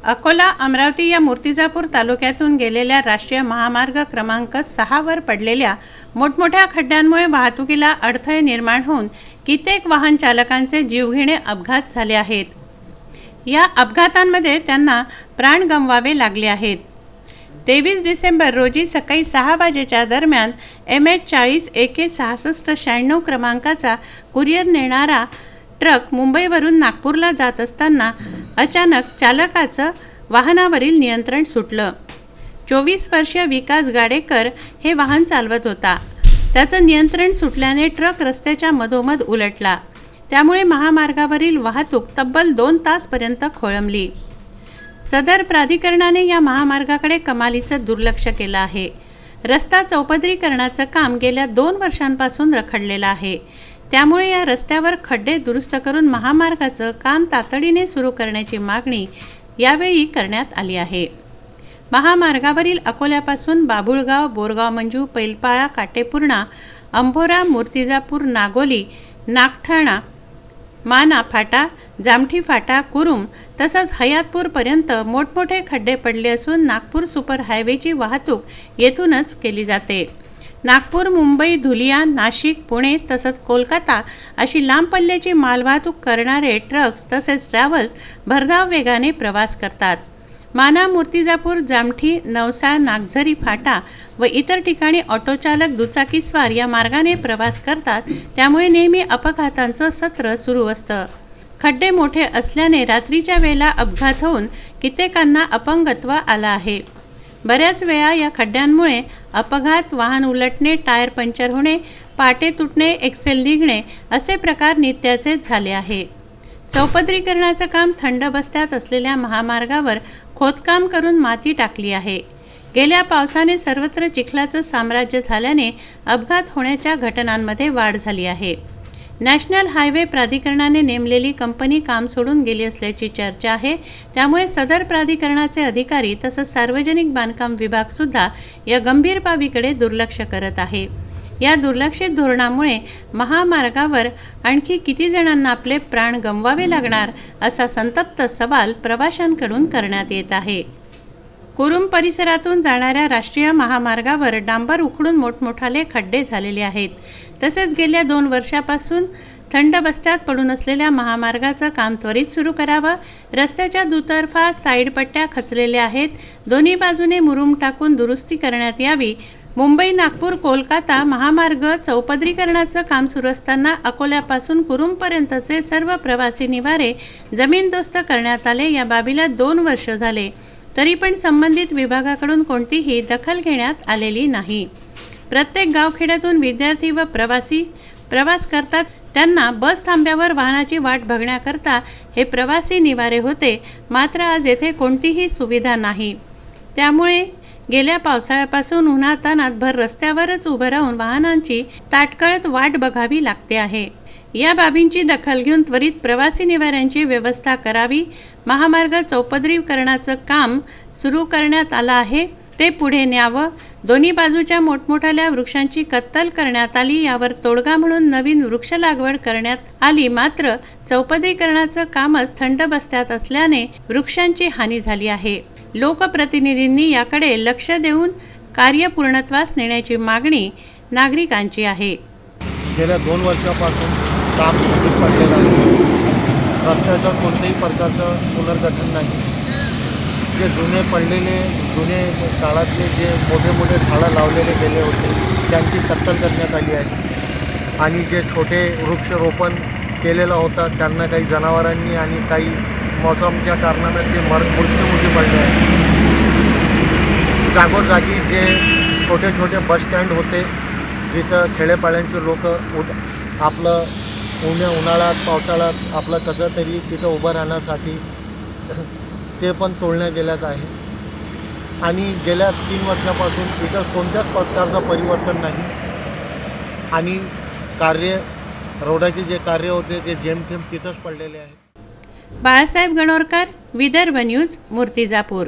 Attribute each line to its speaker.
Speaker 1: अकोला अमरावती या मूर्तिजापूर तालुक्यातून गेलेल्या राष्ट्रीय महामार्ग क्रमांक 6 वर पडलेल्या मोठमोठ्या खड्ड्यांमुळे वाहतुकीला अडथळे निर्माण होऊन कित्येक वाहन चालकांचे जीवघेणे अपघात झाले आहेत। या अपघातांमध्ये त्यांना प्राण गमवावे लागले आहेत। 23 डिसेंबर रोजी सकाळी 6 वाजेच्या दरम्यान MH40 AK 6696 क्रमांकाचा कुरिअर नेणारा ट्रक मुंबईवरून नागपूरला जात असताना अचानक चालकाचं वाहनावरील नियंत्रण सुटलं। 24 वर्षीय विकास गाडेकर हे वाहन चालवत होता। त्याचं नियंत्रण सुटल्याने ट्रक रस्त्याच्या मधोमध उलटला। त्यामुळे महामार्गावरील वाहतूक तब्बल 2 तासपर्यंत खोळंबली। सदर प्राधिकरणाने या महामार्गाकडे कमालीचं दुर्लक्ष केलं आहे। रस्ता चौपदरीकरणाचं काम गेल्या 2 वर्षांपासून रखडलेलं आहे। त्यामुळे या रस्त्यावर खड्डे दुरुस्त करून महामार्गाचं काम तातडीने सुरू करण्याची मागणी यावेळी करण्यात आली आहे। महामार्गावरील अकोल्यापासून बाबुळगाव, बोरगाव मंजू, पैलपाळा, काटेपूर्णा, अंभोरा, मूर्तिजापूर, नागोली, नागठाणा, माना फाटा, जामठी फाटा, कुरुम तसंच हयातपूरपर्यंत मोठमोठे खड्डे पडले असून नागपूर सुपर हायवेची वाहतूक येथूनच केली जाते। नागपूर, मुंबई, धुलिया, नाशिक, पुणे तसंच कोलकाता अशी लांब पल्ल्याची मालवाहतूक करणारे ट्रक्स तसेच ट्रॅव्हल्स भरधाव वेगाने प्रवास करतात। माना, मूर्तिजापूर, जामठी, नवसाळ, नागझरी फाटा व इतर ठिकाणी ऑटोचालक, दुचाकीस्वार या मार्गाने प्रवास करतात। त्यामुळे नेहमी अपघातांचं सत्र सुरू असतं। खड्डे मोठे असल्याने रात्रीच्या वेळेला अपघात होऊन कित्येकांना अपंगत्व आलं आहे। बऱ्याच वेळा या खड्ड्यांमुळे अपघात, वाहन उलटणे, टायर पंक्चर होणे, पाटे तुटणे, एक्सेल निघणे असे प्रकार नित्याचे झाले आहे। चौपदरीकरणाचं काम थंड बस्त्यात असलेल्या महामार्गावर खोदकाम करून माती टाकली आहे। गेल्या पावसाने सर्वत्र चिखलाचं साम्राज्य झाल्याने अपघात होण्याच्या घटनांमध्ये वाढ झाली आहे। नॅशनल हायवे प्राधिकरणाने नेमलेली कंपनी काम सोडून गेली असल्याची चर्चा आहे। त्यामुळे सदर प्राधिकरणाचे अधिकारी तसंच सार्वजनिक बांधकाम विभागसुद्धा या गंभीर बाबीकडे दुर्लक्ष करत आहे। या दुर्लक्षित धोरणामुळे महामार्गावर आणखी किती जणांना आपले प्राण गमवावे लागणार असा संतप्त सवाल प्रवाशांकडून करण्यात येत आहे। कुरुम परिसरातून जाणाऱ्या राष्ट्रीय महामार्गावर डांबर उखडून मोठमोठाले खड्डे झालेले आहेत। तसेच गेल्या 2 वर्षापासून थंड बस्त्यात पडून असलेल्या महामार्गाचं काम त्वरित सुरू करावं। रस्त्याच्या दुतर्फा साईड पट्ट्या खचलेल्या आहेत। दोन्ही बाजूने मुरुम टाकून दुरुस्ती करण्यात यावी। मुंबई, नागपूर, कोलकाता महामार्ग चौपदरीकरणाचं काम सुरू असताना अकोल्यापासून कुरुमपर्यंतचे सर्व प्रवासी निवारे जमीनदोस्त करण्यात आले। या बाबीला 2 वर्ष झाले तरी पण संबंधित विभागाकडून कोणतीही दखल घेण्यात आलेली नाही। प्रत्येक गावखेड्यातून विद्यार्थी व प्रवासी प्रवास करतात। त्यांना बस थांब्यावर वाहनाची वाट बघण्याकरता हे प्रवासी निवारे होते। मात्र आज येथे कोणतीही सुविधा नाही। त्यामुळे गेल्या पावसाळ्यापासून उन्हातान्हात भर रस्त्यावरच उभं राहून वाहनांची ताटकळत वाट बघावी लागते आहे। या बाबींची दखल घेऊन त्वरित प्रवासी निवाऱ्यांची व्यवस्था करावी। महामार्ग चौपदरीकरणाचं काम सुरू करण्यात आलं आहे, ते पुढे न्यावं। दोन्ही बाजूच्या मोठमोठ्या वृक्षांची कत्तल करण्यात आली। यावर तोडगा म्हणून नवीन वृक्ष लागवड करण्यात आली। मात्र चौपदरीकरणाचं कामच थंड बस्त्यात असल्याने वृक्षांची हानी झाली आहे। लोकप्रतिनिधींनी याकडे लक्ष देऊन कार्य पूर्णत्वास नेण्याची मागणी नागरिकांची आहे।
Speaker 2: गेल्या 2 वर्षापासून काम खंडित पडलेलं आहे। रस्त्याचं कोणत्याही प्रकारचं पुनर्गठन नाही। जे जुने काळातले जे मोठे झाडं लावलेले गेले होते त्यांची कत्तल करण्यात आली आहे। आणि जे छोटे वृक्षरोपण केलेलं होतं त्यांना काही जनावरांनी आणि काही मौसमच्या कारणानं ते मृत्युमुखी पडले आहे। जागोजागी जे छोटे बस स्टँड होते जिथं खेडेपाड्यांचे लोक आपलं उन्हाळ्यात पावसाळ्यात आपलं कसं तरी तिथं उभं राहण्यासाठी ते पण तोडण्यात गेल्यात आहे। आणि गेल्या 3 वर्षापासून तिथं कोणत्याच प्रकारचं परिवर्तन नाही। आणि रोडाचे जे कार्य होते ते जेमतेम तिथंच पडलेले आहे।
Speaker 1: बाळासाहेब गणोरकर, विदर्भ न्यूज, मूर्तिजापूर।